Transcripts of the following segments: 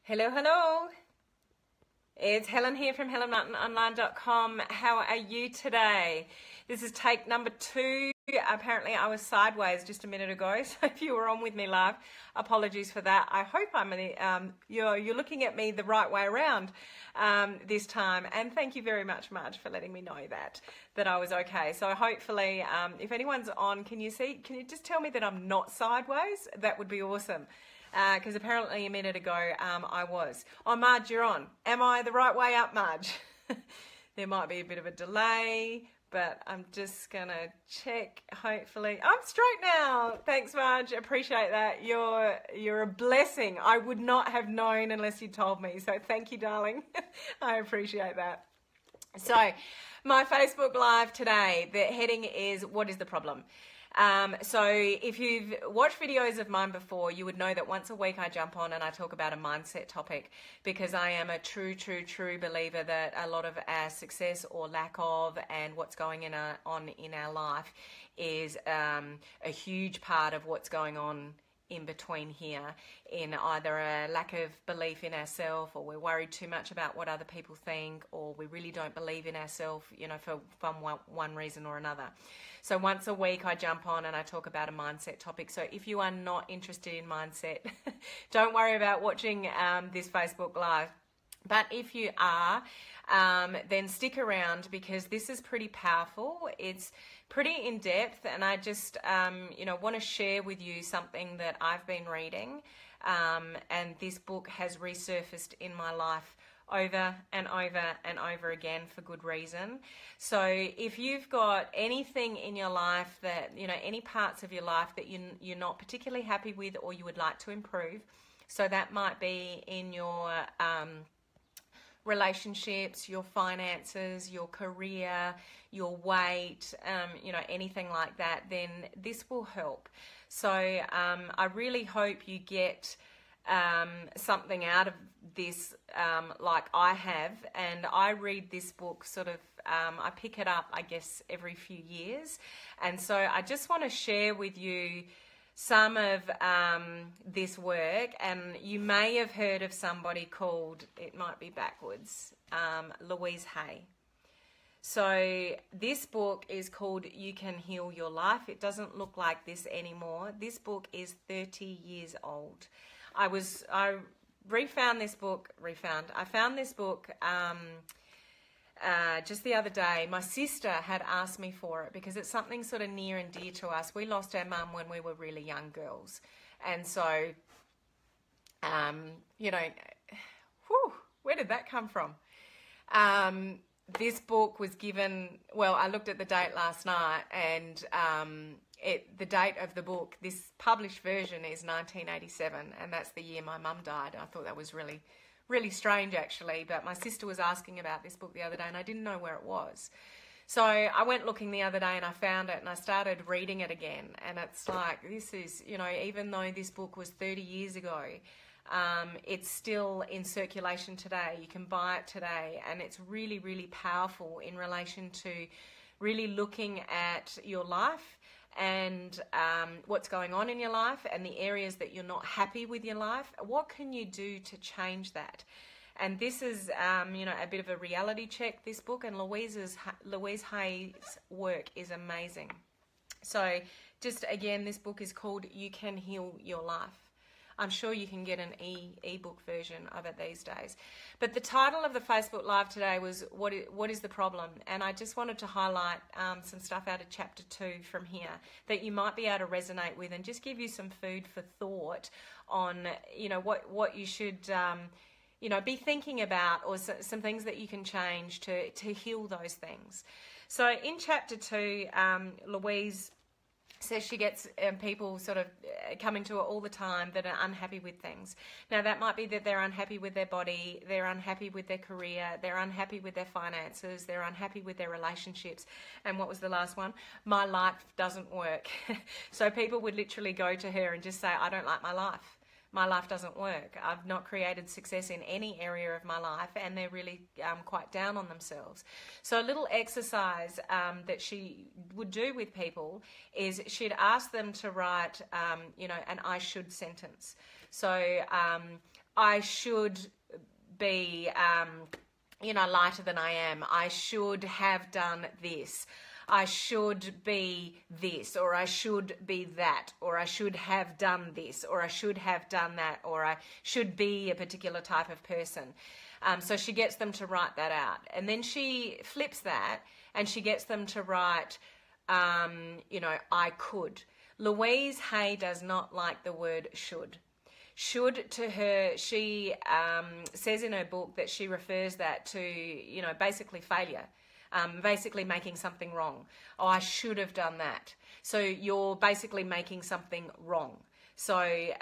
Hello, hello. It's Helen here from HelenMartinOnline.com. How are you today? This is take number 2. Apparently I was sideways just a minute ago, so if you were on with me live, apologies for that. I hope you're looking at me the right way around this time, and thank you very much, Marge, for letting me know that I was okay. So hopefully, if anyone's on, can you just tell me that I'm not sideways? That would be awesome. Because apparently a minute ago I was. Oh, Marge, you're on. Am I the right way up, Marge? There might be a bit of a delay, but I'm just going to check, hopefully. I'm straight now. Thanks, Marge. Appreciate that. You're a blessing. I would not have known unless you told me. So thank you, darling. I appreciate that. So my Facebook Live today, the heading is, what is the problem? So if you've watched videos of mine before, you would know that once a week I jump on and I talk about a mindset topic, because I am a true believer that a lot of our success or lack of and what's going on in our life is a huge part of what's going on in between here, in either a lack of belief in ourselves, or we're worried too much about what other people think, or we really don't believe in ourselves, for one reason or another. So once a week I jump on and I talk about a mindset topic. So if you are not interested in mindset, don't worry about watching this Facebook Live. But if you are, then stick around, because this is pretty powerful. It's pretty in-depth, and I just, want to share with you something that I've been reading, and this book has resurfaced in my life over and over and over again for good reason. So if you've got anything in your life that, any parts of your life that you're not particularly happy with or you would like to improve, so that might be in your relationships, your finances, your career, your weight, anything like that, then this will help. So I really hope you get something out of this, like I have. And I read this book I pick it up, I guess, every few years. And so I just want to share with you some of this work. And you may have heard of somebody called, it might be backwards, Louise Hay. So this book is called You Can Heal Your Life. It doesn't look like this anymore. This book is 30 years old. I found this book just the other day. My sister had asked me for it because it's something sort of near and dear to us. We lost our mum when we were really young girls. And so, where did that come from? This book was given, I looked at the date last night, and the date of the book, this published version, is 1987, and that's the year my mum died. I thought that was really, really strange, actually, but my sister was asking about this book the other day, and I didn't know where it was. So I went looking the other day, and I found it, and I started reading it again, and it's like, this is, even though this book was 30 years ago, it's still in circulation today. You can buy it today, and it's really, really powerful in relation to really looking at your life and what's going on in your life and the areas that you're not happy with your life. What can you do to change that? And this is, a bit of a reality check, this book, and Louise Hay's work is amazing. So just again, this book is called You Can Heal Your Life. I'm sure you can get an e-book version of it these days. But the title of the Facebook Live today was What is the Problem? And I just wanted to highlight some stuff out of chapter 2 from here that you might be able to resonate with, and just give you some food for thought on, what you should, be thinking about, or some things that you can change to heal those things. So in chapter 2, Louise says she gets people sort of coming to her all the time that are unhappy with things. Now, that might be that they're unhappy with their body, they're unhappy with their career, they're unhappy with their finances, they're unhappy with their relationships. And what was the last one? My life doesn't work. So people would literally go to her and just say, I don't like my life. My life doesn't work. I've not created success in any area of my life, and they're really quite down on themselves. So a little exercise that she would do with people is she'd ask them to write, an I should sentence. So I should be, lighter than I am. I should have done this. I should be this, or I should be that, or I should have done this, or I should have done that, or I should be a particular type of person. So she gets them to write that out. And then she flips that and she gets them to write, I could. Louise Hay does not like the word should. Should, to her, she says in her book that she refers that to, basically failure. Basically making something wrong. Oh, I should have done that. So you're basically making something wrong. So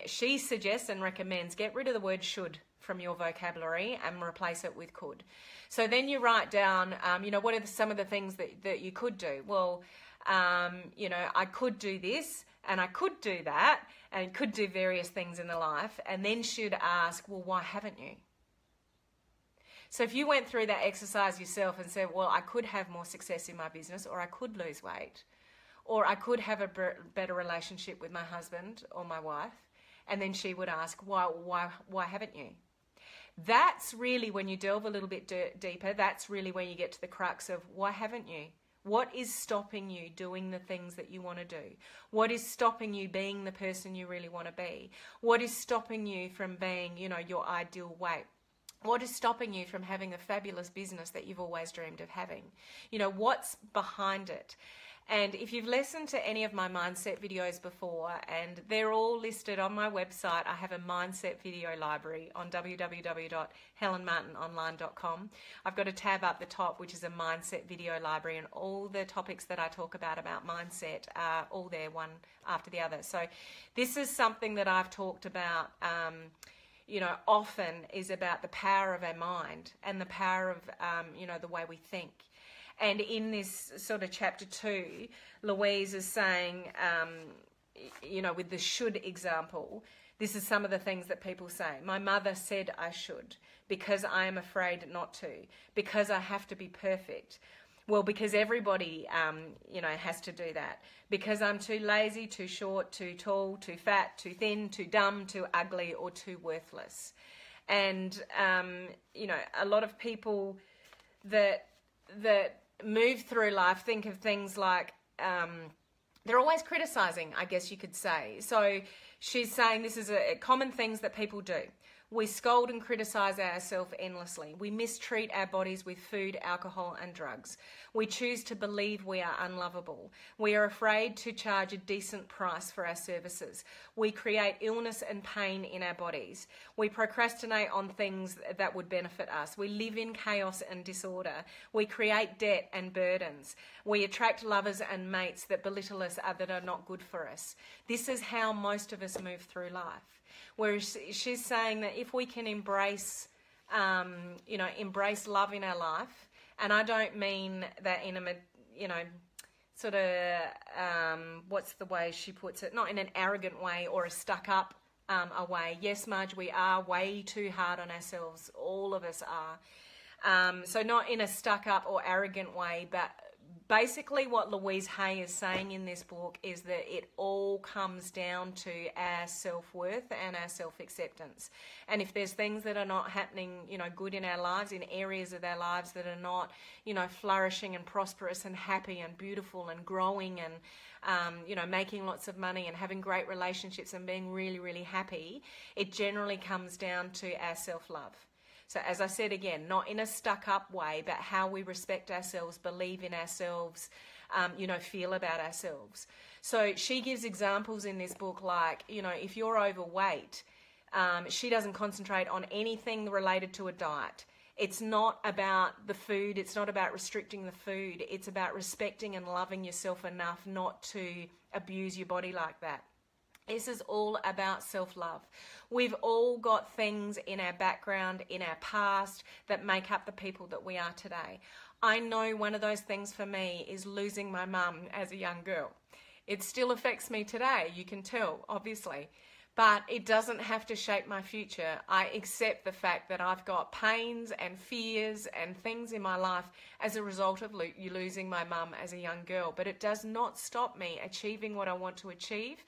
she suggests and recommends get rid of the word should from your vocabulary and replace it with could. So then you write down, what are some of the things that you could do? Well, I could do this and I could do that and could do various things in the life, and then should ask, well, why haven't you? So if you went through that exercise yourself and said, well, I could have more success in my business, or I could lose weight, or I could have a better relationship with my husband or my wife, and then she would ask, why haven't you? That's really, when you delve a little bit deeper, that's really when you get to the crux of why haven't you? What is stopping you doing the things that you want to do? What is stopping you being the person you really want to be? What is stopping you from being, your ideal weight? What is stopping you from having a fabulous business that you've always dreamed of having? What's behind it? And if you've listened to any of my mindset videos before, and they're all listed on my website, I have a mindset video library on www.helenmartinonline.com. I've got a tab up the top which is a mindset video library, and all the topics that I talk about mindset are all there, one after the other. So this is something that I've talked about often, is about the power of our mind and the power of, the way we think. And in this sort of chapter 2, Louise is saying, with the should example, this is some of the things that people say. My mother said I should because I am afraid not to, because I have to be perfect. Well, because everybody, has to do that. Because I'm too lazy, too short, too tall, too fat, too thin, too dumb, too ugly, or too worthless. And, a lot of people that move through life think of things like, they're always criticizing, I guess you could say. So she's saying this is a common things that people do. We scold and criticize ourselves endlessly. We mistreat our bodies with food, alcohol, and drugs. We choose to believe we are unlovable. We are afraid to charge a decent price for our services. We create illness and pain in our bodies. We procrastinate on things that would benefit us. We live in chaos and disorder. We create debt and burdens. We attract lovers and mates that belittle us, that are not good for us. This is how most of us move through life. Whereas she's saying that if we can embrace, embrace love in our life, and I don't mean that in a, what's the way she puts it? Not in an arrogant way or a stuck up a way. Yes, Marge, we are way too hard on ourselves. All of us are. So not in a stuck up or arrogant way, but basically what Louise Hay is saying in this book is that it all comes down to our self-worth and our self-acceptance. And if there's things that are not happening, good in our lives, in areas of our lives that are not, flourishing and prosperous and happy and beautiful and growing and, making lots of money and having great relationships and being really, really happy, it generally comes down to our self-love. So as I said again, not in a stuck-up way, but how we respect ourselves, believe in ourselves, feel about ourselves. So she gives examples in this book like, if you're overweight, she doesn't concentrate on anything related to a diet. It's not about the food. It's not about restricting the food. It's about respecting and loving yourself enough not to abuse your body like that. This is all about self-love. We've all got things in our background, in our past, that make up the people that we are today. I know one of those things for me is losing my mum as a young girl. It still affects me today, you can tell, obviously. But it doesn't have to shape my future. I accept the fact that I've got pains and fears and things in my life as a result of losing my mum as a young girl. But it does not stop me achieving what I want to achieve.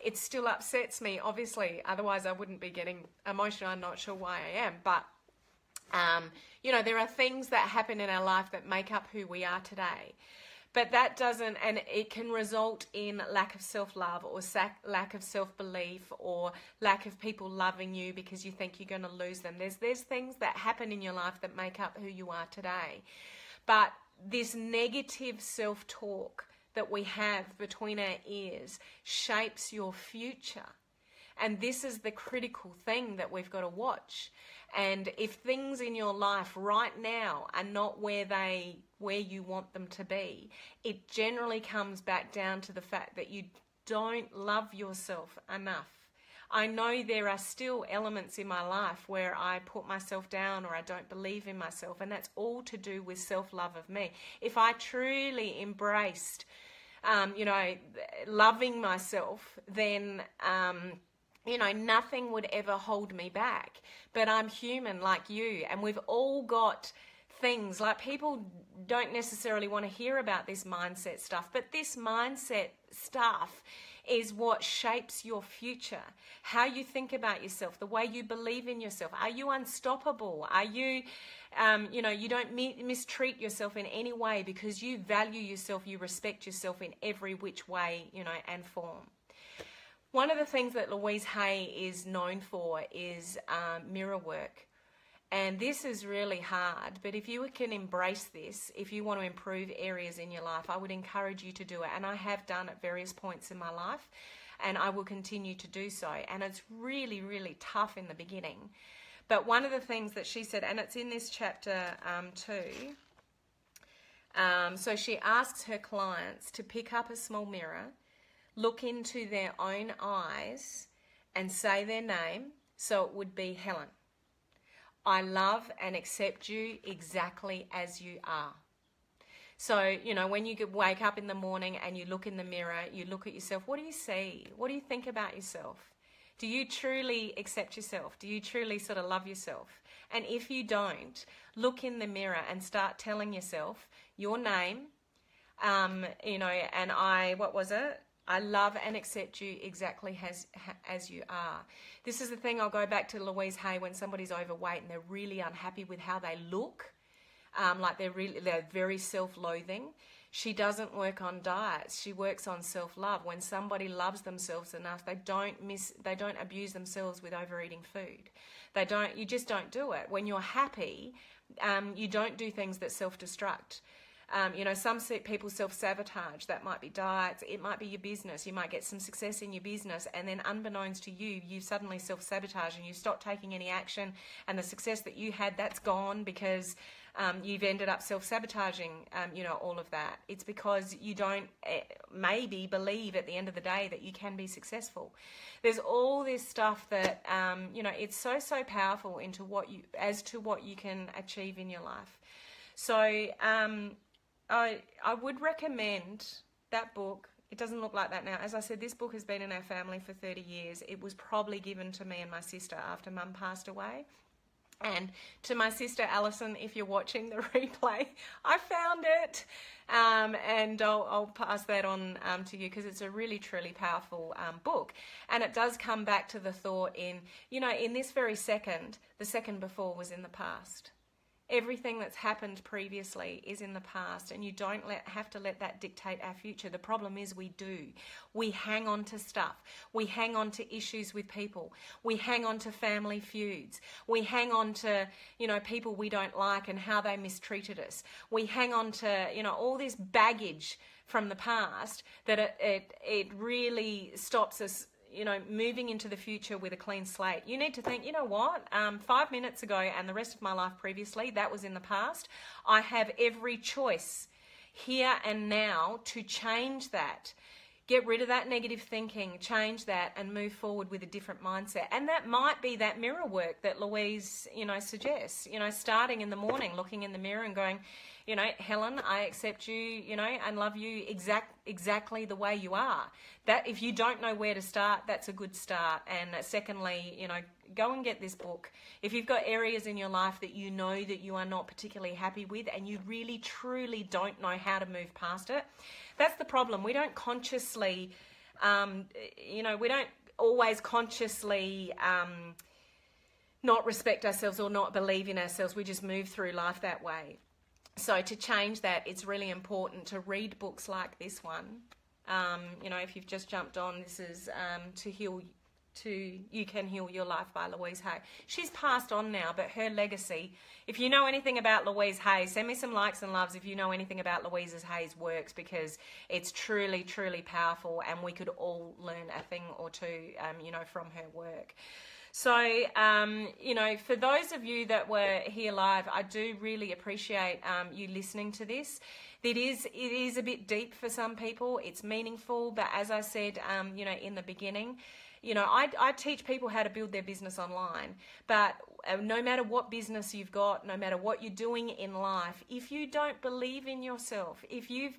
it still upsets me, obviously. Otherwise, I wouldn't be getting emotional. I'm not sure why I am. But, you know, there are things that happen in our life that make up who we are today. But that doesn't, and it can result in lack of self-love or lack of self-belief or lack of people loving you because you think you're going to lose them. There's things that happen in your life that make up who you are today. But this negative self-talk that we have between our ears shapes your future. And this is the critical thing that we've got to watch. And if things in your life right now are not where you want them to be, it generally comes back down to the fact that you don't love yourself enough. I know there are still elements in my life where I put myself down or I don't believe in myself, and that's all to do with self-love of me. If I truly embraced, you know, loving myself, then you know, nothing would ever hold me back. But I'm human like you, and we've all got things, like people don't necessarily want to hear about this mindset stuff, but this mindset stuff is what shapes your future. How you think about yourself, the way you believe in yourself. Are you unstoppable? Are you, you know, you don't mistreat yourself in any way because you value yourself, you respect yourself in every which way, you know, and form. One of the things that Louise Hay is known for is mirror work. And this is really hard, but if you can embrace this, if you want to improve areas in your life, I would encourage you to do it. And I have done at various points in my life, and I will continue to do so. And it's really, really tough in the beginning. But one of the things that she said, and it's in this chapter too, so she asks her clients to pick up a small mirror, look into their own eyes and say their name. So it would be Helen. I love and accept you exactly as you are. So, you know, when you wake up in the morning and you look in the mirror, you look at yourself, what do you see? What do you think about yourself? Do you truly accept yourself? Do you truly sort of love yourself? And if you don't, look in the mirror and start telling yourself your name, you know, and I love and accept you exactly as you are. This is the thing, I'll go back to Louise Hay when somebody's overweight and they're really unhappy with how they look, like they're very self-loathing. She doesn't work on diets. She works on self-love. When somebody loves themselves enough, they don't abuse themselves with overeating food. You just don't do it. When you're happy, you don't do things that self-destruct. You know, some people self-sabotage. That might be diets, it might be your business. You might get some success in your business, and then unbeknownst to you, you suddenly self-sabotage and you stop taking any action, and the success that you had, that's gone because you've ended up self-sabotaging, you know, all of that. It's because you don't maybe believe at the end of the day that you can be successful. There's all this stuff that, you know, it's so powerful as to what you can achieve in your life. So, I would recommend that book. It doesn't look like that now. As I said, this book has been in our family for 30 years. It was probably given to me and my sister after Mum passed away. And to my sister Alison, if you're watching the replay, I found it. And I'll pass that on to you because it's a really, truly powerful book. And it does come back to the thought in, you know, in this very second, the second before was in the past. Everything that's happened previously is in the past, and you don't have to let that dictate our future. The problem is we do. We hang on to stuff. We hang on to issues with people. We hang on to family feuds. We hang on to, you know, people we don't like and how they mistreated us. We hang on to, you know, all this baggage from the past that it really stops us, you know, moving into the future with a clean slate. You need to think, you know what, 5 minutes ago and the rest of my life previously, that was in the past. I have every choice here and now to change that. Get rid of that negative thinking, change that, and move forward with a different mindset. And that might be that mirror work that Louise, you know, suggests. You know, starting in the morning, looking in the mirror and going, you know, Helen, I accept you, you know, and love you exactly the way you are. That if you don't know where to start, that's a good start. And secondly, you know, go and get this book. If you've got areas in your life that you know that you are not particularly happy with and you really, truly don't know how to move past it, that's the problem. We don't consciously You know, we don't always consciously not respect ourselves or not believe in ourselves. We just move through life that way. So to change that, it's really important to read books like this one. You know, if you've just jumped on, this is You Can Heal Your Life by Louise Hay. She's passed on now, but her legacy, if you know anything about Louise Hay, send me some likes and loves if you know anything about Louise Hay's works, because it's truly, truly powerful, and we could all learn a thing or two, you know, from her work. So, you know, for those of you that were here live, I do really appreciate you listening to this. It is a bit deep for some people. It's meaningful, but as I said, you know, in the beginning, you know, I teach people how to build their business online, but no matter what business you've got, no matter what you're doing in life, if you don't believe in yourself, if you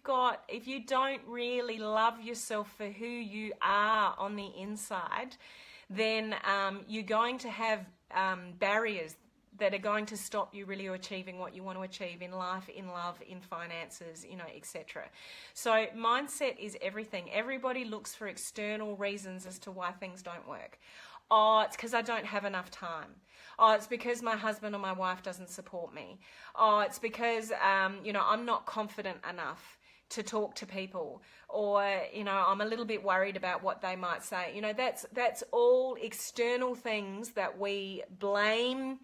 don't really love yourself for who you are on the inside, then you're going to have barriers that are going to stop you really achieving what you want to achieve in life, in love, in finances, you know, etc. So mindset is everything. Everybody looks for external reasons as to why things don't work. Oh, it's because I don't have enough time. Oh, it's because my husband or my wife doesn't support me. Oh, it's because, you know, I'm not confident enough to talk to people, or, you know, I'm a little bit worried about what they might say. You know, that's all external things that we blame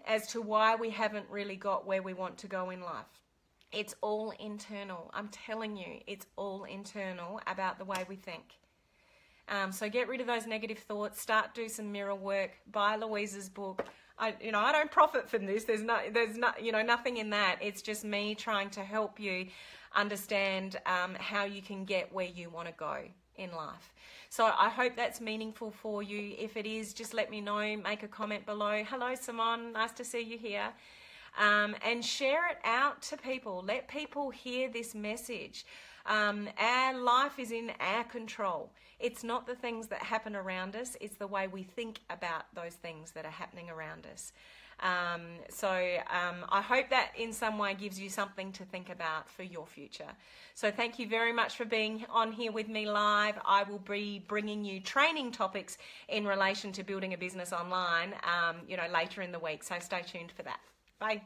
as to why we haven't really got where we want to go in life. It's all internal. I'm telling you, it's all internal about the way we think. So get rid of those negative thoughts, start do some mirror work, buy Louise's book. I don't profit from this. There's nothing in that. It's just me trying to help you understand how you can get where you want to go in life. So I hope that's meaningful for you. If it is, just let me know. Make a comment below. Hello, Simone. Nice to see you here. And share it out to people. Let people hear this message. Our life is in our control. It's not the things that happen around us. It's the way we think about those things that are happening around us. So I hope that in some way gives you something to think about for your future. So thank you very much for being on here with me live. I will be bringing you training topics in relation to building a business online, you know, later in the week. So stay tuned for that. Bye.